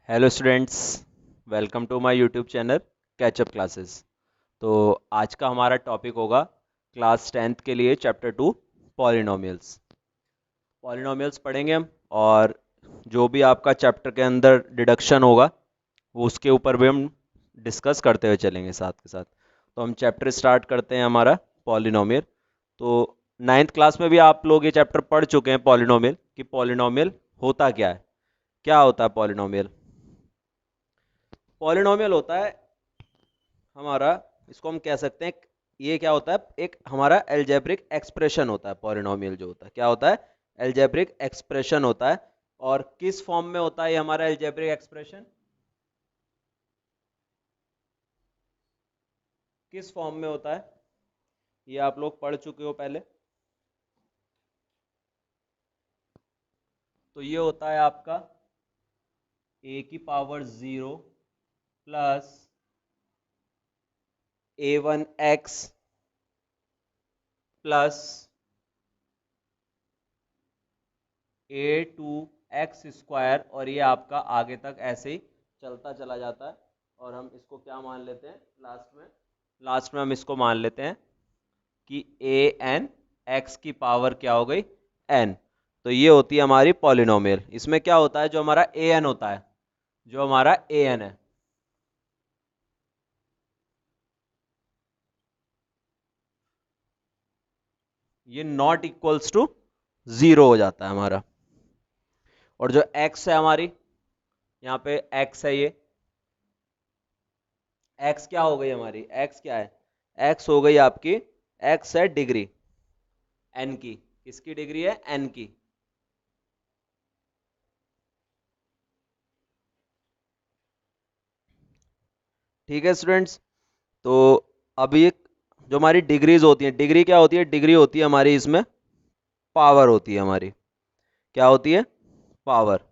Hello students, welcome to my YouTube channel Catch Up Classes. तो आज का हमारा टॉपिक होगा क्लास 10th के लिए चैप्टर 2 पॉलिनोमियल्स। पॉलिनोमियल्स पढ़ेंगे हम, और जो भी आपका चैप्टर के अंदर डिडक्शन होगा वो उसके ऊपर भी हम डिस्कस करते हुए चलेंगे साथ के साथ। तो हम चैप्टर स्टार्ट करते हैं हमारा पॉलिनोमियल। तो 9th क्लास में भी आप लोग ये चैप्टर पढ़ चुके हैं पॉलिनोमियल, कि पॉलिनोमियल होता क्या है। क्या होता है पॉलिनोमियल? पॉलिनोमियल होता है हमारा, इसको हम कह सकते हैं, ये क्या होता है, एक हमारा एल्जेब्रिक एक्सप्रेशन होता है। पॉलिनोमियल जो होता है क्या होता है? एल्जेब्रिक एक्सप्रेशन होता है। और किस फॉर्म में होता है ये हमारा एल्जेब्रिक एक्सप्रेशन? किस फॉर्म में होता है ये आप लोग पढ़ चुके हो पहले। तो ये होता है आपका a⁻0 plus a1x plus a2x², और ये आपका आगे तक ऐसे ही चलता चला जाता है। और हम इसको क्या मान लेते हैं लास्ट में हम इसको मान लेते हैं कि an x की पावर क्या हो गई, n। तो ये होती है हमारी पॉलिनोमियल। इसमें क्या होता है, जो हमारा an होता है, जो हमारा an है, ये नॉट इक्वल्स टू जीरो हो जाता है हमारा। और जो x है हमारी, यहाँ पे x है, ये x क्या हो गई हमारी, x क्या है, x हो गई आपकी, x है डिग्री n की। किसकी डिग्री है? n की। ठीक है स्टूडेंट्स। तो अभी जो हमारी डिग्रीज होती हैं, डिग्री क्या होती है? डिग्री होती है हमारी, इसमें पावर होती है हमारी। क्या होती है? पावर।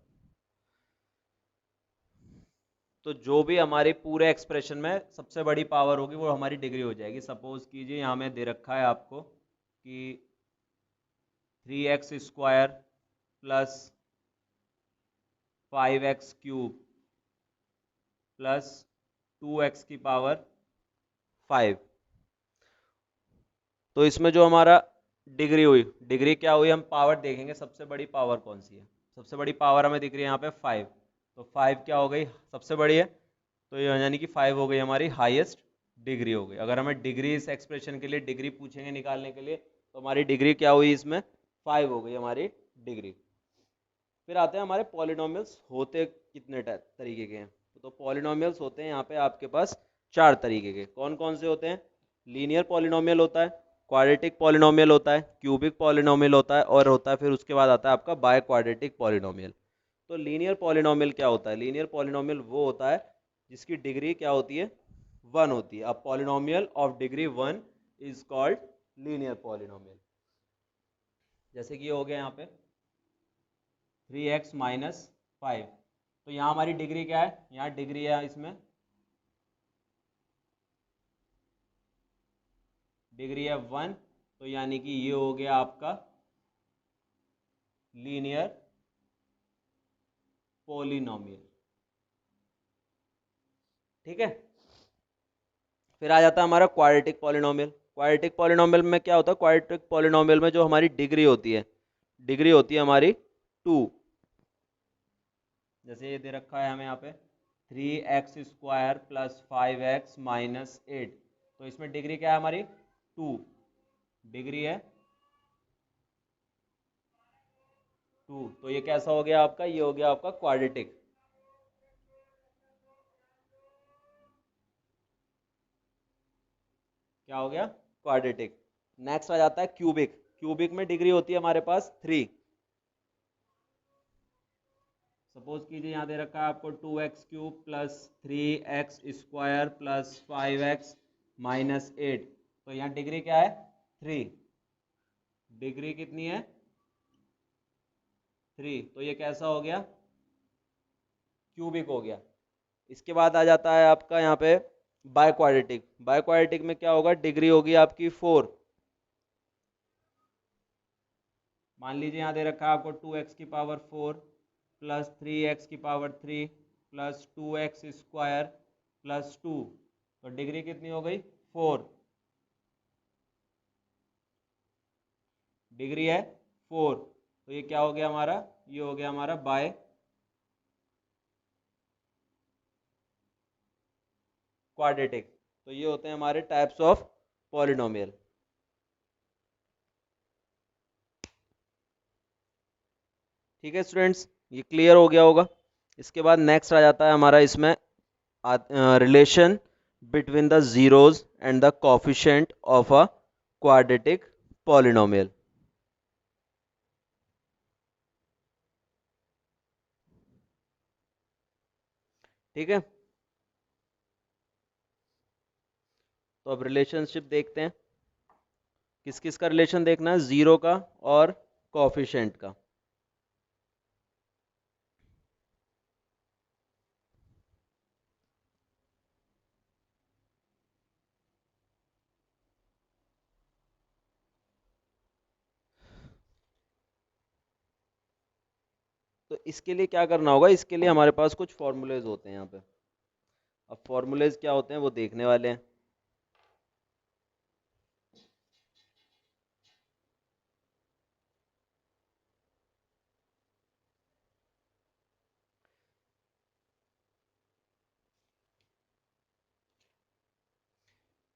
तो जो भी हमारे पूरे एक्सप्रेशन में सबसे बड़ी पावर होगी वो हमारी डिग्री हो जाएगी। सपोज कीजिए यहाँ में दे रखा है आपको कि 3x² plus 5x³ plus 2x⁵। तो इसमें जो हमारा डिग्री हुई, डिग्री क्या हुई, हम पावर देखेंगे सबसे बड़ी पावर कौन सी है। सबसे बड़ी पावर हमें दिख रही है यहाँ पे 5। तो 5 क्या हो गई, सबसे बड़ी है। तो ये यानी कि 5 हो गई हमारी हाईएस्ट डिग्री हो गई। अगर हमें डिग्री इस एक्सप्रेशन के लिए डिग्री पूछेंगे निकालने के लिए, तो हमारी डिग्री क्या हुई, इसमें 5 हो गई हमारी डिग्री। फिर आते हैं हमारे पॉलिनोमियल्स होते कितने तरीके के हैं। तो पॉलिनोमियल्स होते हैं यहाँ पे आपके पास 4 तरीके के। कौन कौन से होते हैं? लीनियर पॉलिनोमियल होता है, क्वाड्रेटिक पॉलिनोमियल होता है, क्यूबिक पॉलिनोमियल होता है, और होता है फिर उसके बाद आता है आपका बाय क्वाड्रेटिक पॉलिनोमियल। तो लीनियर पॉलिनोमियल क्या होता है? लीनियर पॉलिनोमियल वो होता है जिसकी डिग्री क्या होती है, 1 होती है। अब polynomial of degree 1 is called linear polynomial. जैसे कि ये हो गया यहाँ पे 3x - 5। तो यहाँ हमारी डिग्री क्या है, यहाँ डिग्री है इसमें, डिग्री है 1। तो यानी कि ये हो गया आपका लीनियर पोलिनोमियल। ठीक है। फिर आ जाता है हमारा क्वाड्रेटिक पॉलिनोमियल। क्वाड्रेटिक पॉलिनोमियल में क्या होता है? क्वाड्रेटिक पॉलिनोमियल में जो हमारी डिग्री होती है, डिग्री होती है हमारी 2। जैसे ये दे रखा है हमें यहाँ पे 3x² प्लस 5x - 8। तो इसमें डिग्री क्या है हमारी? 2 डिग्री है 2। तो ये कैसा हो गया आपका? ये हो गया आपका क्वाड्रेटिक। क्या हो गया? क्वाड्रेटिक। नेक्स्ट आ जाता है क्यूबिक। क्यूबिक में डिग्री होती है हमारे पास 3। सपोज कीजिए यहाँ दे रखा है आपको 2x³ plus 3x² plus 5x - 8। तो यहाँ डिग्री क्या है? 3। डिग्री कितनी है? 3। तो ये कैसा हो गया? क्यूबिक हो गया। इसके बाद आ जाता है आपका यहाँ पे बाय क्वाड्रेटिक। बाय क्वाड्रेटिक में क्या होगा? डिग्री होगी आपकी 4। मान लीजिए यहाँ दे रखा है आपको 2x⁴ plus 3x⁴ plus 2x² plus 2, तो डिग्री कितनी हो गई 4, डिग्री है 4, तो ये क्या हो गया हमारा, ये हो गया हमारा बाय क्वाड्रेटिक। तो ये होते हैं हमारे टाइप्स ऑफ पॉलिनोमियल। ठीक है स्टूडेंट्स, ये क्लियर हो गया होगा। इसके बाद नेक्स्ट आ जाता है हमारा इसमें relation between the zeros and the coefficient of a quadratic polynomial. ठीक है, तो अब रिलेशनशिप देखते हैं। किस किस का रिलेशन देखना है, जीरो का और कोफिशिएंट का। तो इसके लिए क्या करना होगा, इसके लिए हमारे पास कुछ फॉर्मूलेज होते हैं यहाँ पे। अब फॉर्मूलेज क्या होते हैं वो देखने वाले हैं।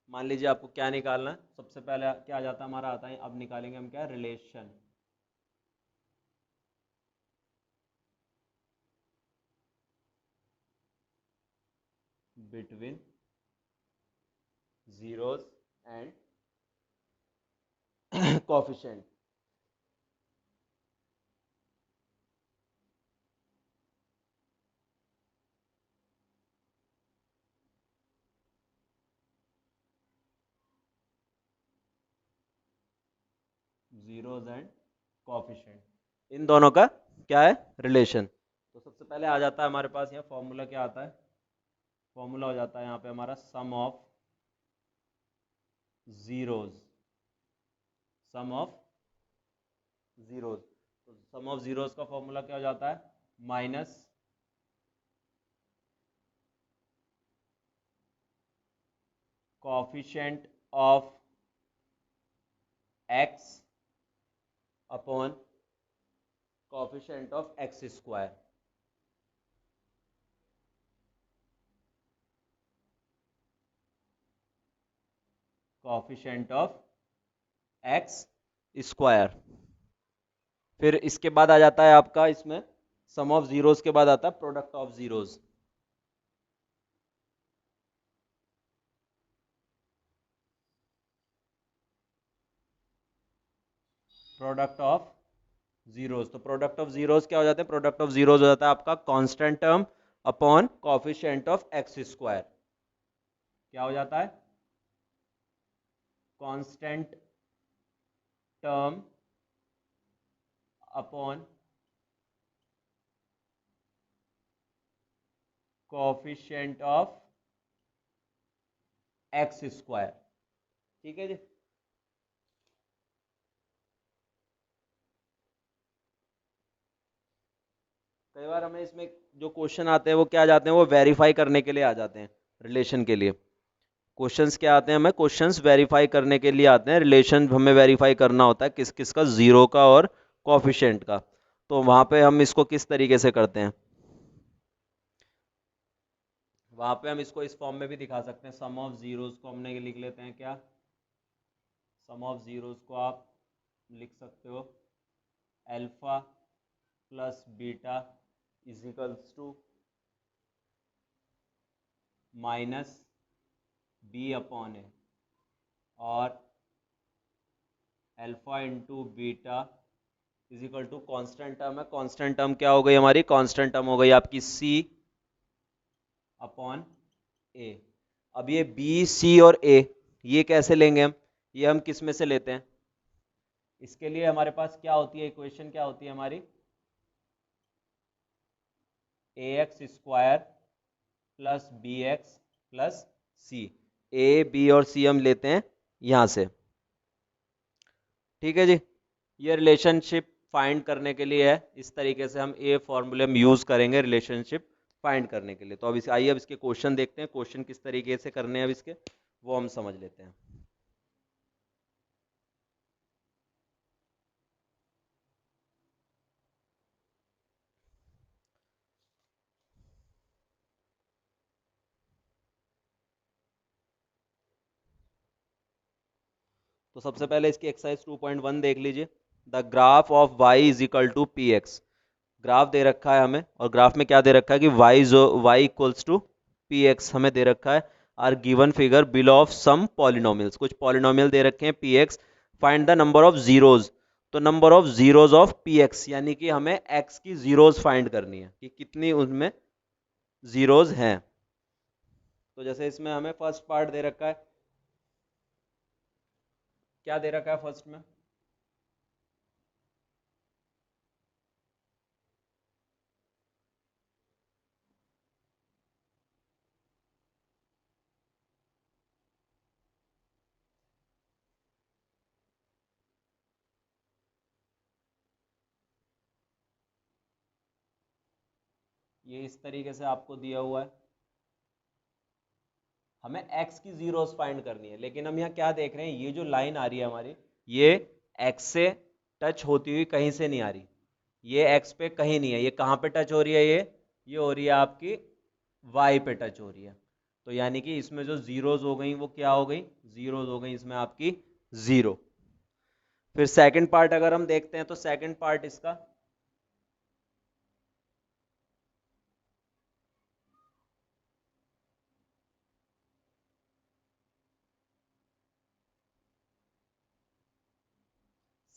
मान लीजिए आपको क्या निकालना है, सबसे पहले क्या आ जाता है हमारा, आता है अब निकालेंगे हम क्या, relation between zeros and coefficient. Zeros and coefficient, इन दोनों का क्या है, रिलेशन। तो सबसे पहले आ जाता है हमारे पास यहाँ फॉर्मूला, क्या आता है, फॉर्मूला हो जाता है यहाँ पे हमारा sum of zeros, sum of zeros. तो सम ऑफ जीरोस का फॉर्मूला क्या हो जाता है, minus coefficient of x upon coefficient of x square. Coefficient of x square. फिर इसके बाद आ जाता है आपका इसमें सम ऑफ जीरोस के बाद आता है product of zeros. Product of zeros, तो प्रोडक्ट ऑफ जीरोस क्या हो जाते हैं, प्रोडक्ट ऑफ जीरोस हो जाता है आपका constant term upon coefficient of x square. क्या हो जाता है, constant term upon coefficient of x square. ठीक है जी। कई बार हमें इसमें जो क्वेश्चन आते हैं वो क्या आ जाते हैं, वो वेरीफाई करने के लिए आ जाते हैं, रिलेशन के लिए। क्वेश्चंस क्या आते हैं, हमें क्वेश्चंस वेरीफाई करने के लिए आते हैं, रिलेशन हमें वेरीफाई करना होता है किस किस का, जीरो का और कोफिशिएंट का। तो वहां पे हम इसको किस तरीके से करते हैं, वहां पे हम इसको इस फॉर्म में भी दिखा सकते हैं। सम ऑफ जीरोस को हमने लिख लेते हैं क्या, सम ऑफ जीरोस को आप लिख सकते हो alpha plus beta is equals to minus B upon A, और alpha into beta is equal to constant term है, कॉन्स्टेंट टर्म क्या हो गई हमारी, कॉन्स्टेंट टर्म हो गई आपकी सी अपॉन ए। अब ये बी सी और ए ये कैसे लेंगे हम, ये हम किस में से लेते हैं, इसके लिए हमारे पास क्या होती है, इक्वेशन क्या होती है हमारी, A x square plus B x plus C. A B और सी हम लेते हैं यहां से। ठीक है जी, ये रिलेशनशिप फाइंड करने के लिए है, इस तरीके से हम ये फॉर्मूले में यूज करेंगे रिलेशनशिप फाइंड करने के लिए। तो अब इस आइए अब इसके क्वेश्चन देखते हैं, क्वेश्चन किस तरीके से करने हैं अब इसके, वो हम समझ लेते हैं। तो सबसे पहले इसकी एक्सरसाइज 2.1 देख लीजिए। The graph of y is equal to P x. Graph दे रखा है हमें, और ग्राफ में क्या दे रखा है कि y equals to P x हमें दे रखा है। Are given figure below of some polynomials, कुछ पॉलिनोमियल दे रखे हैं P x. Find the number of zeros. तो number of zeros of P x, यानी कि हमें x की जीरोज फाइंड करनी है कि कितनी उनमें जीरोज हैं। तो जैसे इसमें हमें फर्स्ट पार्ट दे रखा है, क्या दे रखा है फर्स्ट में, ये इस तरीके से आपको दिया हुआ है। हमें x की जीरोस फाइंड करनी है, लेकिन हम यहाँ क्या देख रहे हैं, ये जो लाइन आ रही है हमारी, ये x से टच होती हुई कहीं से नहीं आ रही। ये x पे कहीं नहीं है, ये कहाँ पे टच हो रही है, ये हो रही है आपकी y पे टच हो रही है। तो यानी कि इसमें जो जीरोस हो गई वो क्या हो गई, जीरोस हो गई इसमें आपकी जीरो। फिर सेकंड पार्ट अगर हम देखते हैं तो सेकंड पार्ट इसका,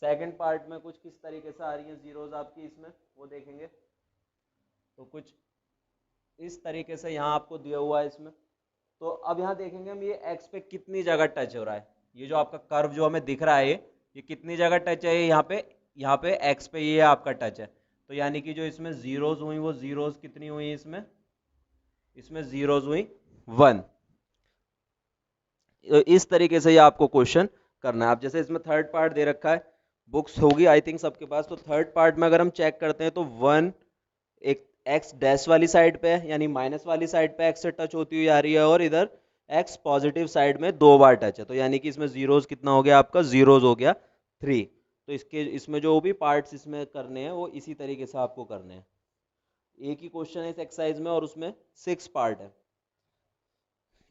सेकंड पार्ट में कुछ किस तरीके से आ रही है जीरोस आपकी इसमें, वो देखेंगे। तो कुछ इस तरीके से यहाँ आपको दिया हुआ है इसमें। तो अब यहाँ देखेंगे हम, ये x पे कितनी जगह टच हो रहा है, ये जो आपका कर्व जो हमें दिख रहा है ये कितनी जगह टच है, ये यहाँ पे x पे ये आपका टच है। तो यानी कि जो इसमें जीरोज हुई वो जीरोज कितनी हुई इसमें, इसमें जीरोज हुई 1। इस तरीके से ये आपको क्वेश्चन करना है। आप जैसे इसमें थर्ड पार्ट दे रखा है, बुक्स होगी आई थिंक सबके पास, तो थर्ड पार्ट में अगर हम चेक करते हैं तो 1 एक एक्स डैश वाली साइड पे है, यानी माइनस वाली साइड पे एक्स से टच होती हुई आ रही है, और इधर एक्स पॉजिटिव साइड में 2 बार टच है। तो यानी कि इसमें जीरोज कितना हो गया आपका, जीरोज हो गया 3। तो इसके इसमें जो भी पार्ट्स इसमें करने हैं वो इसी तरीके से आपको करने हैं। एक ही क्वेश्चन है इस एक्सरसाइज में और उसमें 6 पार्ट है।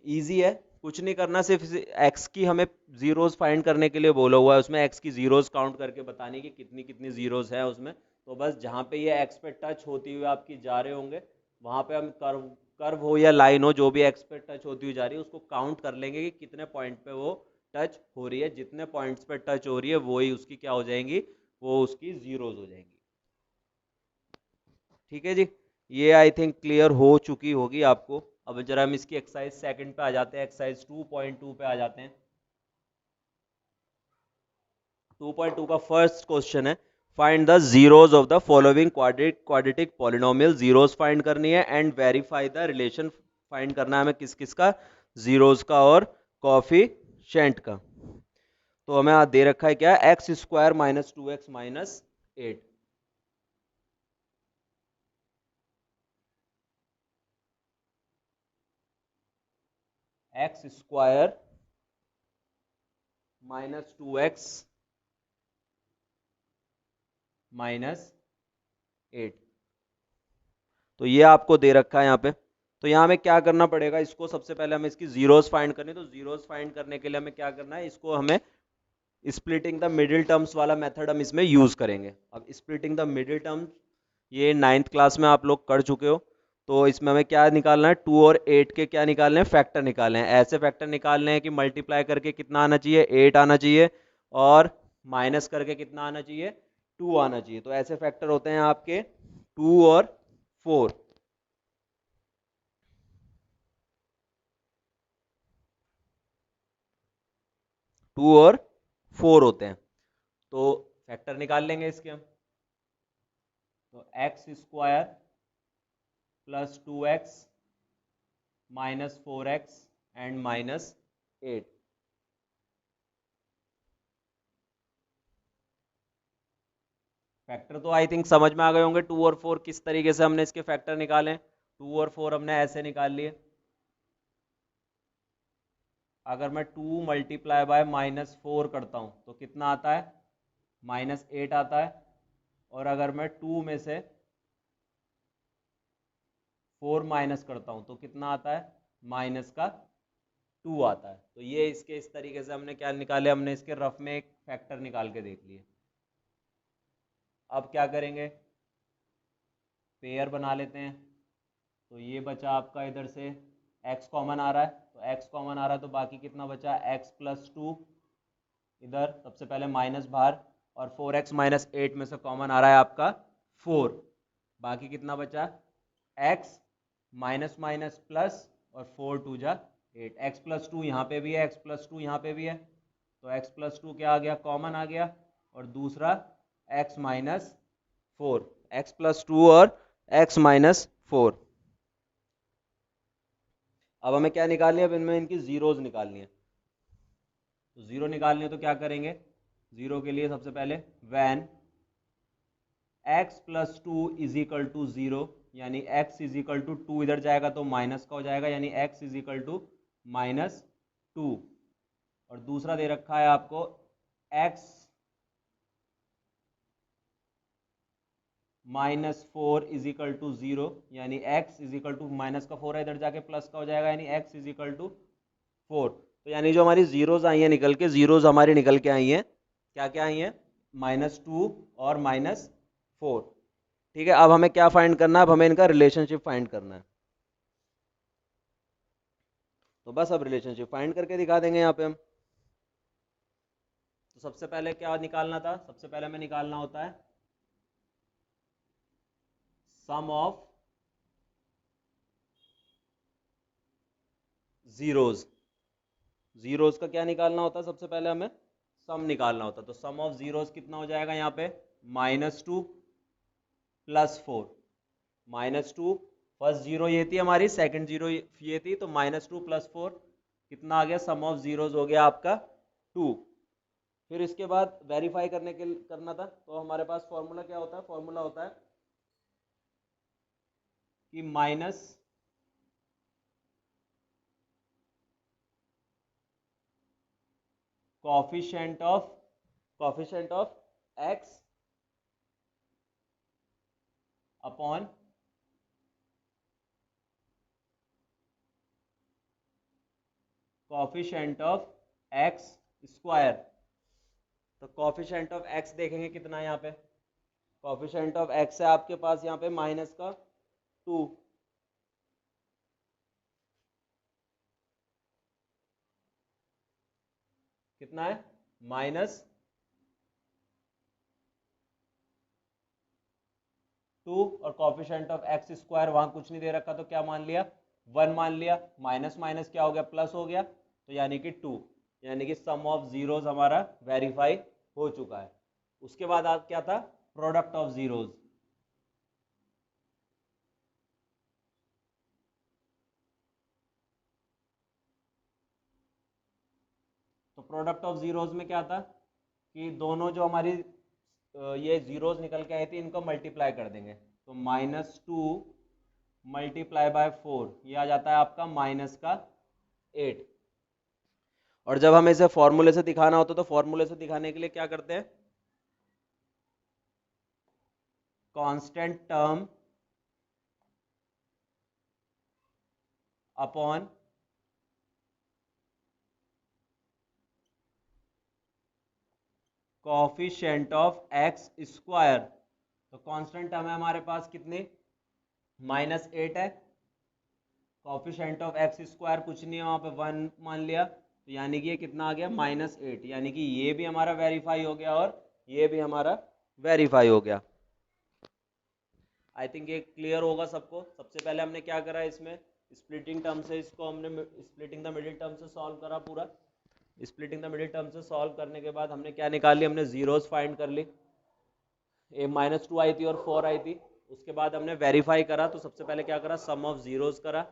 इजी है, कुछ नहीं करना, सिर्फ एक्स की हमें जीरोस फाइंड करने के लिए बोला हुआ है, उसमें एक्स की जीरोस काउंट करके बताने की कितनी कितनी जीरोस है उसमें। तो बस जहाँ पे ये एक्स पे टच होती हुई आपकी जा रहे होंगे, वहाँ पे हम कर्व कर्व हो या लाइन हो, जो भी एक्स पे टच होती हुई जा रही है उसको काउंट कर लेंगे कि कितने पॉइंट पे वो टच हो रही है। जितने पॉइंट्स पे टच हो रही है वही उसकी क्या हो जाएंगी, वो उसकी जीरोस हो जाएंगी। ठीक है जी, ये आई थिंक क्लियर हो चुकी होगी आपको। अब जरा हम इसकी एक्सरसाइज सेकंड पे आ जाते हैं, एक्सरसाइज 2.2 पे आ जाते हैं। 2.2 का फर्स्ट क्वेश्चन है, find the zeros of the following quadratic polynomial. Zeros find करनी है and verify the relation, find करना है हमें किस किस का, जीरोस का और कॉफिशिएंट का। तो हमें दे रखा है क्या, x square minus 2x minus 8। X square minus 2x minus 8, तो ये आपको दे रखा है यहाँ पे। तो यहाँ हमें क्या करना पड़ेगा, इसको सबसे पहले हमें इसकी जीरोस फाइंड करनी है। तो जीरोस फाइंड करने के लिए हमें क्या करना है, इसको हमें स्प्लिटिंग द मिडिल टर्म्स वाला मेथड हम इसमें यूज करेंगे। अब स्प्लिटिंग द मिडिल टर्म्स ये 9th क्लास में आप लोग कर चुके हो। तो इसमें हमें क्या निकालना है, 2 और 8 के क्या निकालने हैं, फैक्टर निकालने हैं। ऐसे फैक्टर निकालने हैं कि मल्टीप्लाई करके कितना आना चाहिए, 8 आना चाहिए, और माइनस करके कितना आना चाहिए, 2 आना चाहिए। तो ऐसे फैक्टर होते हैं आपके 2 और 4। 2 और 4 होते हैं। तो फैक्टर निकाल लेंगे इसके हम। तो x square plus 2x minus 4x and minus 8। Factor तो आई थिंक समझ में आ गए होंगे, 2 और 4 किस तरीके से हमने इसके फैक्टर निकाले। 2 और 4 हमने ऐसे निकाल लिए। अगर मैं 2 मल्टीप्लाई बाय -4 करता हूँ तो कितना आता है, -8 आता है। और अगर मैं 2 में से 4 माइनस करता हूँ तो कितना आता है, -2 आता है। तो ये इसके इस तरीके से हमने क्या निकाले, हमने इसके रफ में एक फैक्टर निकाल के देख लिए। अब क्या करेंगे, पेयर बना लेते हैं। तो ये बचा आपका, इधर से x कॉमन आ रहा है, तो x कॉमन आ रहा है तो बाकी कितना बचा, x+2। इधर सबसे पहले माइनस बाहर, और 4x - 8 में से कॉमन आ रहा है आपका 4। बाकी कितना बचा, x माइनस माइनस प्लस, और 4 2 जा 8। x+2 यहाँ पे भी है, x+2 यहाँ पे भी है, तो x+2 क्या आ गया, कॉमन आ गया। और दूसरा x - 4, x+2 और x - 4। अब हमें क्या निकालनी है, अब इनमें इनकी जीरोज निकालनी है। तो जीरो निकालनी है तो क्या करेंगे, जीरो के लिए सबसे पहले वैन x+2 = 0, यानी x = 2, इधर जाएगा तो माइनस का हो जाएगा, यानी x = -2। और दूसरा दे रखा है आपको x -4 = 0, यानी x माइनस का 4 है, इधर जाके प्लस का हो जाएगा, यानी x = 4। तो यानी जो हमारी जीरोज आई हैं निकल के, जीरोज हमारी निकल के आई हैं, क्या क्या आई हैं, -2 और -4। ठीक है, अब हमें क्या फाइंड करना है, अब हमें इनका रिलेशनशिप फाइंड करना है। तो बस अब रिलेशनशिप फाइंड करके दिखा देंगे यहाँ पे हम। तो सबसे पहले क्या निकालना था, सबसे पहले हमें निकालना होता है सम ऑफ जीरोज। जीरोज का क्या निकालना होता है, सबसे पहले हमें सम निकालना होता है। तो सम ऑफ जीरोज कितना हो जाएगा यहाँ पे, -2 + 4। -2, फर्स्ट जीरो ये थी हमारी, सेकंड जीरो ये थी, तो -2 + 4 कितना आ गया, सम ऑफ जीरोज हो गया आपका 2। फिर इसके बाद वेरीफाई करना था, तो हमारे पास फॉर्मूला क्या होता है, फॉर्मूला होता है कि minus coefficient of x upon coefficient of x square. तो कोफिशिएंट ऑफ x देखेंगे कितना है यहाँ पे, कोफिशिएंट ऑफ x है आपके पास यहाँ पे -2। कितना है, -2, और कोफिशिएंट ऑफ x स्क्वायर वहां कुछ नहीं दे रखा, तो क्या मान लिया, 1 मान लिया। माइनस माइनस क्या हो गया, प्लस हो गया, तो यानी कि 2, यानी कि सम ऑफ जीरोज हमारा वेरीफाई हो चुका है। उसके बाद आज क्या था, प्रोडक्ट ऑफ जीरोज। तो प्रोडक्ट ऑफ जीरोज में क्या था कि दोनों जो हमारी ये जीरोज निकल के आई थी, इनको मल्टीप्लाई कर देंगे। तो -2 मल्टीप्लाई बाय 4, ये आ जाता है आपका -8। और जब हमें इसे फॉर्मूले से दिखाना होता है, तो फॉर्मूले से दिखाने के लिए क्या करते हैं, constant term upon coefficient of x square. तो कांस्टेंट टर्म है हमारे पास कितनी, -8 है। कोफिशिएंट ऑफ x स्क्वायर कुछ नहीं है, वहां पे 1 मान लिया, तो यानी कि ये कितना आ गया, -8। यानी कि ये भी हमारा वेरीफाई हो गया और ये भी हमारा वेरीफाई हो गया। आई थिंक ये क्लियर होगा सबको। सबसे पहले हमने क्या करा, इसमें स्प्लिटिंग टर्म से इसको हमने स्प्लिटिंग द मिडिल टर्म से सॉल्व करा पूरा। स्प्लिटिंग द मिडिल टर्म से सॉल्व करने के बाद हमने क्या निकाल ली, हमने जीरोस फाइंड कर ली। -2 आई थी और 4 आई थी। उसके बाद हमने वेरीफाई करा, तो सबसे पहले क्या करा, सम ऑफ जीरोस करा,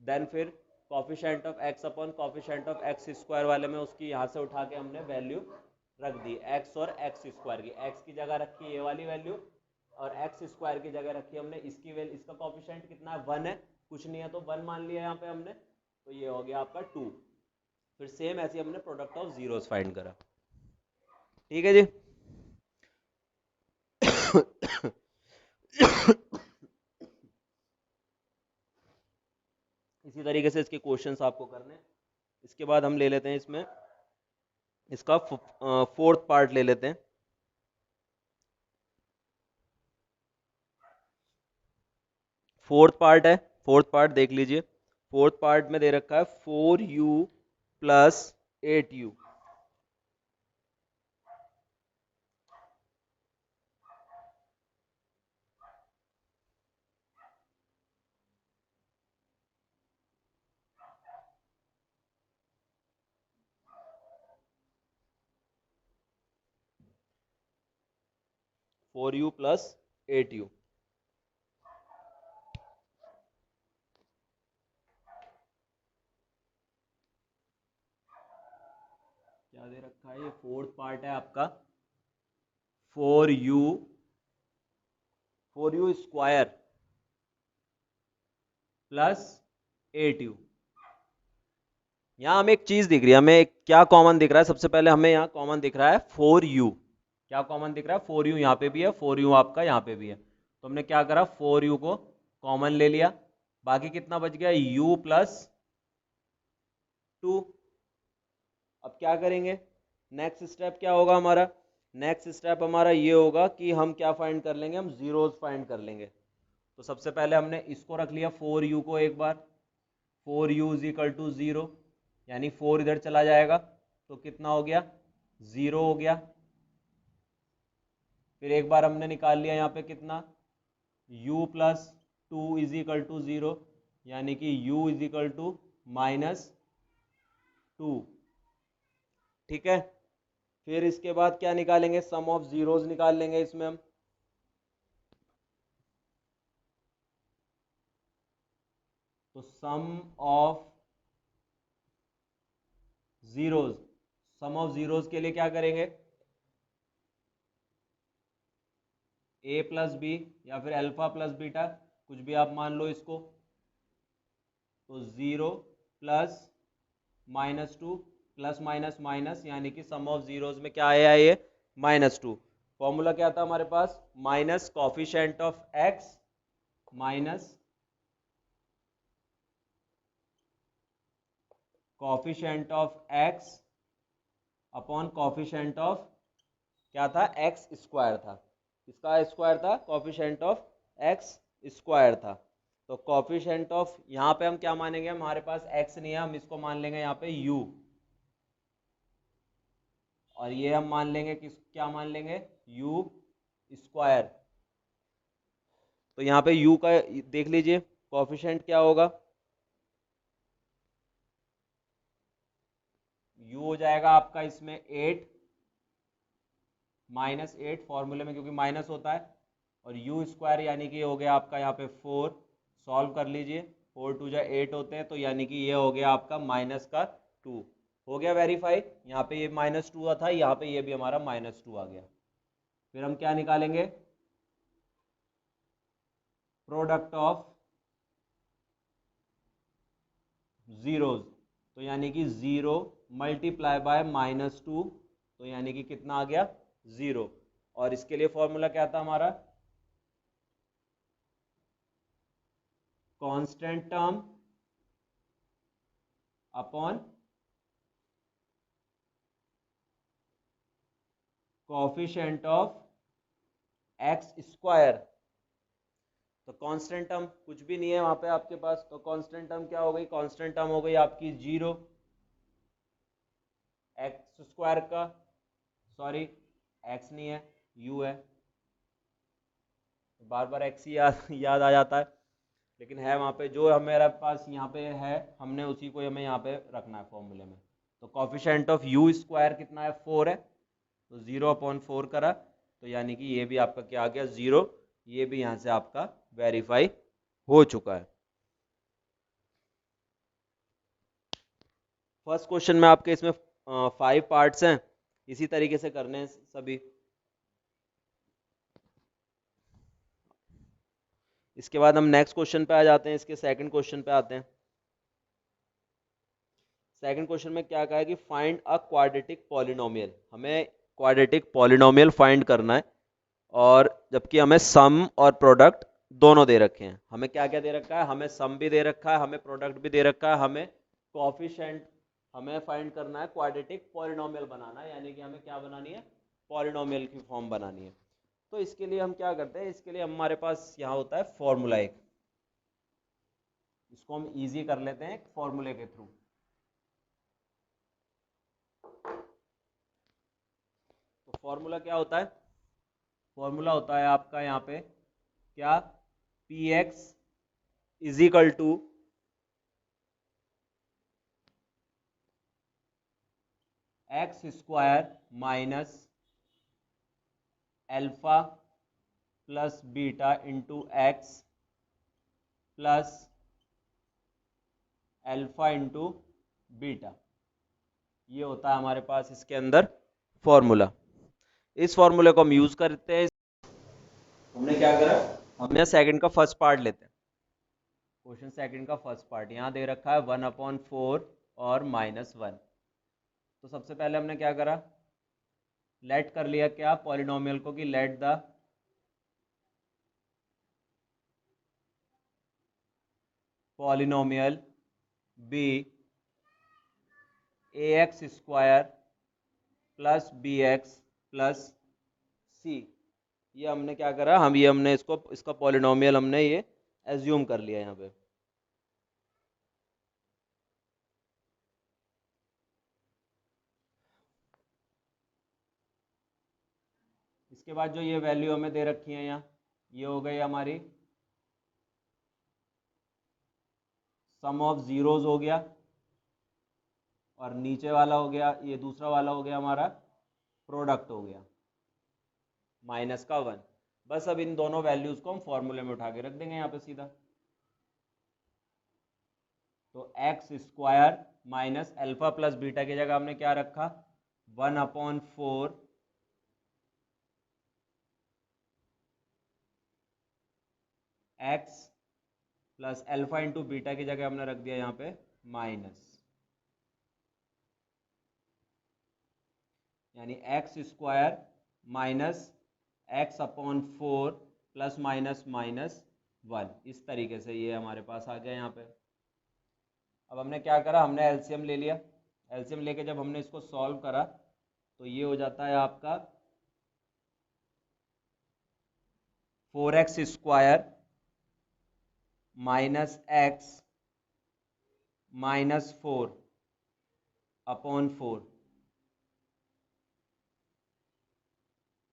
देन फिर coefficient of x upon coefficient of x square वाले में उसकी यहाँ से उठा के हमने वैल्यू रख दी, x और x स्क्वायर की। x की जगह रखी ये वाली वैल्यू, और एक्स स्क्वायर की जगह रखी हमने इसकी वैल्यू, इसका कोफिशिएंट कितना है 1 है, कुछ नहीं है तो 1 मान लिया यहाँ पे हमने, तो ये हो गया आपका 2। फिर सेम ऐसे हमने प्रोडक्ट ऑफ जीरोस फाइंड करा। ठीक है जी। इसी तरीके से इसके क्वेश्चंस आपको करने हैं। इसके बाद हम ले लेते हैं इसमें इसका फोर्थ पार्ट ले लेते हैं। फोर्थ पार्ट है, फोर्थ पार्ट देख लीजिए। फोर्थ पार्ट में दे रखा है 4u plus 8u। Four you plus 8u। क्या दे रखा है, ये फोर्थ पार्ट है आपका 4u, 4u square plus 8u। यहाँ हमें एक चीज दिख रही है, हमें क्या कॉमन दिख रहा है, सबसे पहले हमें यहाँ कॉमन दिख रहा है 4u। क्या कॉमन दिख रहा है, 4u यहाँ पे भी है, 4u आपका यहाँ पे भी है, तो हमने क्या करा 4u को कॉमन ले लिया। बाकी कितना बच गया, u प्लस 2। अब क्या करेंगे, नेक्स्ट स्टेप क्या होगा हमारा, नेक्स्ट स्टेप हमारा ये होगा कि हम क्या फाइंड कर लेंगे, हम जीरोस फाइंड कर लेंगे। तो सबसे पहले हमने इसको रख लिया 4u को एक बार, 4u इज इक्वल टू 0, यानी 4 इधर चला जाएगा तो कितना हो गया, 0 हो गया। फिर एक बार हमने निकाल लिया यहाँ पे कितना, u plus 2 is equal to 0, यानी कि u इज इक्वल टू -2। ठीक है। फिर इसके बाद क्या निकालेंगे, सम ऑफ जीरोस निकाल लेंगे इसमें हम। तो sum of zeros, sum of zeros के लिए क्या करेंगे, a प्लस बी या फिर अल्फा प्लस बीटा, कुछ भी आप मान लो इसको। तो 0 प्लस -2 प्लस माइनस माइनस, यानी कि सम ऑफ जीरोस में क्या आया, ये -2। फॉर्मूला क्या था हमारे पास, minus coefficient of x minus coefficient of x upon coefficient of, क्या था, एक्स स्क्वायर था। किसका स्क्वायर था, कॉफिशिएंट ऑफ एक्स स्क्वायर था। तो कॉफिशिएंट ऑफ, यहाँ पे हम क्या मानेंगे, हमारे पास x नहीं है, हम इसको मान लेंगे यहाँ पे u, और ये हम मान लेंगे किस, क्या मान लेंगे, u स्क्वायर। तो यहाँ पे u का देख लीजिए कॉफिशिएंट क्या होगा, u हो जाएगा आपका इसमें 8 -8 फॉर्मूले में क्योंकि माइनस होता है, और u स्क्वायर यानी कि हो गया आपका यहाँ पे 4। सॉल्व कर लीजिए, 4 2 जा 8 होते हैं, तो यानी कि ये हो गया आपका -2। हो गया वेरीफाई, यहाँ पे ये -2 था, यहाँ पे ये भी हमारा -2 आ गया। फिर हम क्या निकालेंगे, प्रोडक्ट ऑफ जीरोज, तो यानी कि 0 मल्टीप्लाई बाय -2, तो यानी कि कितना आ गया, 0। और इसके लिए फॉर्मूला क्या था हमारा, constant term upon coefficient of x square. तो कांस्टेंट टर्म कुछ भी नहीं है वहां पे आपके पास, तो कांस्टेंट टर्म क्या हो गई, कांस्टेंट टर्म हो गई आपकी 0, एक्स स्क्वायर का, सॉरी एक्स नहीं है, यू है, बार बार एक्स ही याद आ जाता है, लेकिन है वहाँ पे जो हमारे पास यहाँ पे है, हमने उसी को हमें यहाँ पे रखना है फॉर्मूले में। तो कॉफिशिएंट ऑफ यू स्क्वायर कितना है, 4 है, तो 0/4 करा, तो यानी कि ये भी आपका क्या आ गया, 0। ये भी यहाँ से आपका वेरीफाई हो चुका है। फर्स्ट क्वेश्चन में आपके इसमें 5 पार्ट्स हैं, इसी तरीके से करने हैं सभी। इसके बाद हम नेक्स्ट क्वेश्चन पे आ जाते हैं, इसके सेकंड क्वेश्चन पे आते हैं। सेकंड क्वेश्चन में क्या कहा है कि फाइंड अ क्वाड्रेटिक पॉलिनोमियल, हमें क्वाड्रेटिक पॉलिनोमियल फाइंड करना है, और जबकि हमें सम और प्रोडक्ट दोनों दे रखे हैं। हमें क्या क्या दे रखा है, हमें सम भी दे रखा है, हमें प्रोडक्ट भी दे रखा है, हमें कोएफिशिएंट, हमें फाइंड करना है क्वाड्रेटिक पॉलिनोमियल बनाना है, यानी कि हमें क्या बनानी है, पॉलिनोमियल की फॉर्म बनानी है। तो इसके लिए हम क्या करते हैं, इसके लिए हमारे पास यहाँ होता है फॉर्मूला एक, इसको हम इजी कर लेते हैं एक फॉर्मूले के थ्रू। तो फॉर्मूला क्या होता है, फॉर्मूला होता है आपका यहाँ पे क्या, p x is equal to x square minus alpha plus beta into x plus alpha into beta. ये होता है हमारे पास इसके अंदर फॉर्मूला। इस फॉर्मूले को हम यूज करते हैं। हमने क्या करा, हमने सेकंड का फर्स्ट पार्ट लेते हैं, क्वेश्चन सेकंड का फर्स्ट पार्ट यहाँ दे रखा है 1/4 और -1। तो सबसे पहले हमने क्या करा, लेट कर लिया क्या पॉलिनोमियल को, कि let the polynomial be ax square plus B x plus C. ये हमने क्या करा, हमने इसको, इसका पॉलिनोमियल हमने ये एज्यूम कर लिया यहाँ पे। इसके बाद जो ये वैल्यू हमें दे रखी है यहाँ, ये हो गई हमारी सम ऑफ जीरोज हो गया, और नीचे वाला हो गया, ये दूसरा वाला हो गया हमारा प्रोडक्ट हो गया -1। बस अब इन दोनों वैल्यूज को हम फॉर्मूले में उठा के रख देंगे यहाँ पे सीधा। तो x square minus alpha plus beta की जगह हमने क्या रखा, 1/4 x plus alpha into beta की जगह हमने रख दिया यहाँ पे माइनस, यानी x square minus x/4 plus minus -1। इस तरीके से ये हमारे पास आ गया यहाँ पे। अब हमने क्या करा, हमने एलसीएम ले लिया, एलसीएम लेके जब हमने इसको सॉल्व करा तो ये हो जाता है आपका 4x square minus x -4/4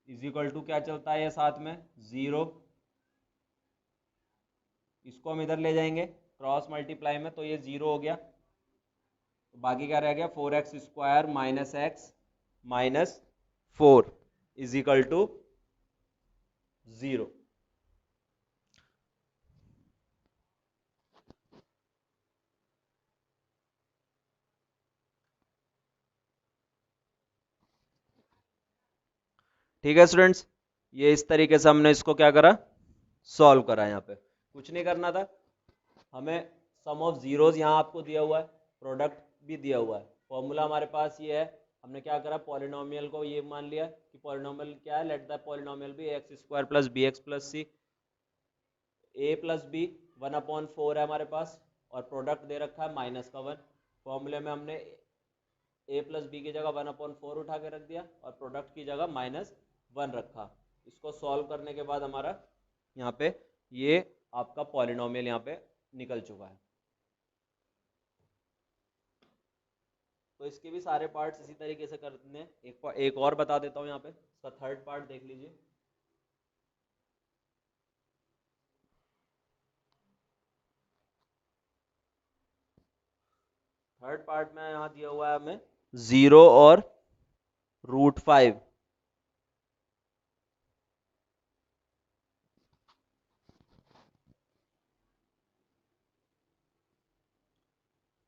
is equal to क्या चलता है ये साथ में 0। इसको हम इधर ले जाएंगे क्रॉस मल्टीप्लाई में, तो ये 0 हो गया, तो बाकी क्या रह गया, 4x square minus x -4 is equal to 0। ठीक है स्टूडेंट्स, ये इस तरीके से हमने इसको क्या करा, सॉल्व करा। यहाँ पे कुछ नहीं करना था हमें, सम ऑफ जीरोज यहाँ आपको दिया हुआ है, प्रोडक्ट भी दिया हुआ है, फॉर्मूला हमारे पास ये है। हमने क्या करा, पॉलिनोमियल को ये मान लिया कि पॉलिनोमियल क्या है, let the polynomial be x square plus B x plus C. A plus B 1/4 है हमारे पास, और प्रोडक्ट दे रखा है -1। फॉर्मूले में हमने ए प्लस बी की जगह 1/4 उठा के रख दिया, और प्रोडक्ट की जगह -1 रखा। इसको सॉल्व करने के बाद हमारा यहाँ पे ये आपका पॉलिनोमियल यहाँ पे निकल चुका है। तो इसके भी सारे पार्ट्स इसी तरीके से करते हैं। एक और बता देता हूँ यहाँ पे, इसका थर्ड पार्ट देख लीजिए। थर्ड पार्ट में यहाँ दिया हुआ है हमें 0 और √5।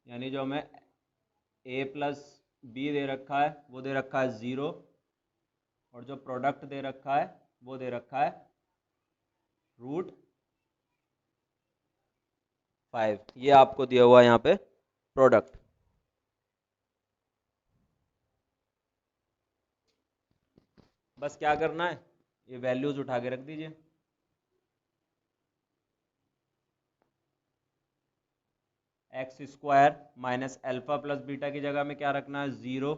यानी जो हमें a प्लस बी दे रखा है वो दे रखा है 0, और जो प्रोडक्ट दे रखा है वो दे रखा है √5। 5, ये आपको दिया हुआ है यहाँ पे प्रोडक्ट। बस क्या करना है, ये वैल्यूज उठा के रख दीजिए। X square minus alpha plus beta की जगह में क्या रखना है, 0।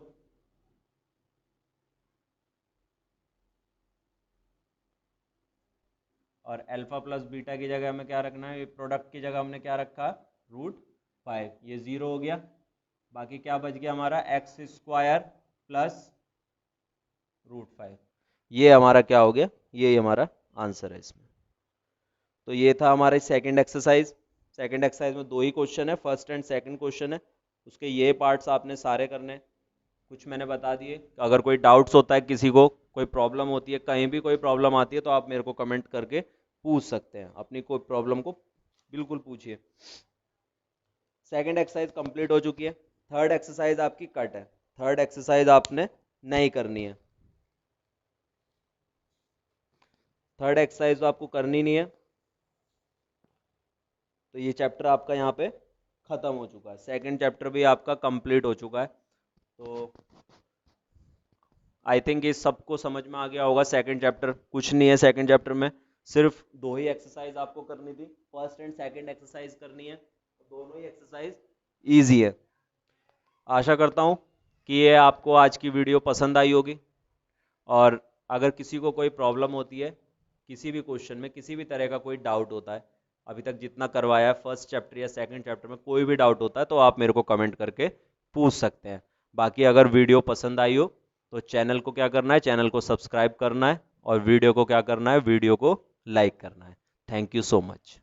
और अल्फा प्लस बीटा की जगह में क्या रखना है, ये प्रोडक्ट की जगह हमने क्या रखा, √5, ये 0 हो गया। बाकी क्या बच गया हमारा, एक्स स्क्वायर प्लस √5, ये हमारा क्या हो गया, ये हमारा आंसर है इसमें। तो ये था हमारा सेकंड एक्सरसाइज। सेकंड एक्सरसाइज में 2 ही क्वेश्चन है, फर्स्ट एंड सेकंड क्वेश्चन है, उसके ये पार्ट्स आपने सारे करने हैं। कुछ मैंने बता दिए, अगर कोई डाउट्स होता है, किसी को कोई प्रॉब्लम होती है, कहीं भी कोई प्रॉब्लम आती है, तो आप मेरे को कमेंट करके पूछ सकते हैं, अपनी कोई प्रॉब्लम को बिल्कुल पूछिए। सेकंड एक्सरसाइज कंप्लीट हो चुकी है। थर्ड एक्सरसाइज आपकी कट है, थर्ड एक्सरसाइज आपने नहीं करनी है। थर्ड एक्सरसाइज तो आपको करनी नहीं है, तो ये चैप्टर आपका यहाँ पे खत्म हो चुका है, सेकंड चैप्टर भी आपका कंप्लीट हो चुका है। तो आई थिंक इस सबको समझ में आ गया होगा। सेकंड चैप्टर कुछ नहीं है, सेकंड चैप्टर में सिर्फ 2 ही एक्सरसाइज आपको करनी थी, फर्स्ट एंड सेकंड एक्सरसाइज करनी है, दोनों ही एक्सरसाइज इजी है। आशा करता हूँ कि ये आपको आज की वीडियो पसंद आई होगी, और अगर किसी को कोई प्रॉब्लम होती है, किसी भी क्वेश्चन में किसी भी तरह का कोई डाउट होता है, अभी तक जितना करवाया है फर्स्ट चैप्टर या सेकंड चैप्टर में, कोई भी डाउट होता है तो आप मेरे को कमेंट करके पूछ सकते हैं। बाकी अगर वीडियो पसंद आई हो तो चैनल को क्या करना है, चैनल को सब्सक्राइब करना है, और वीडियो को क्या करना है, वीडियो को लाइक करना है। Thank you so much.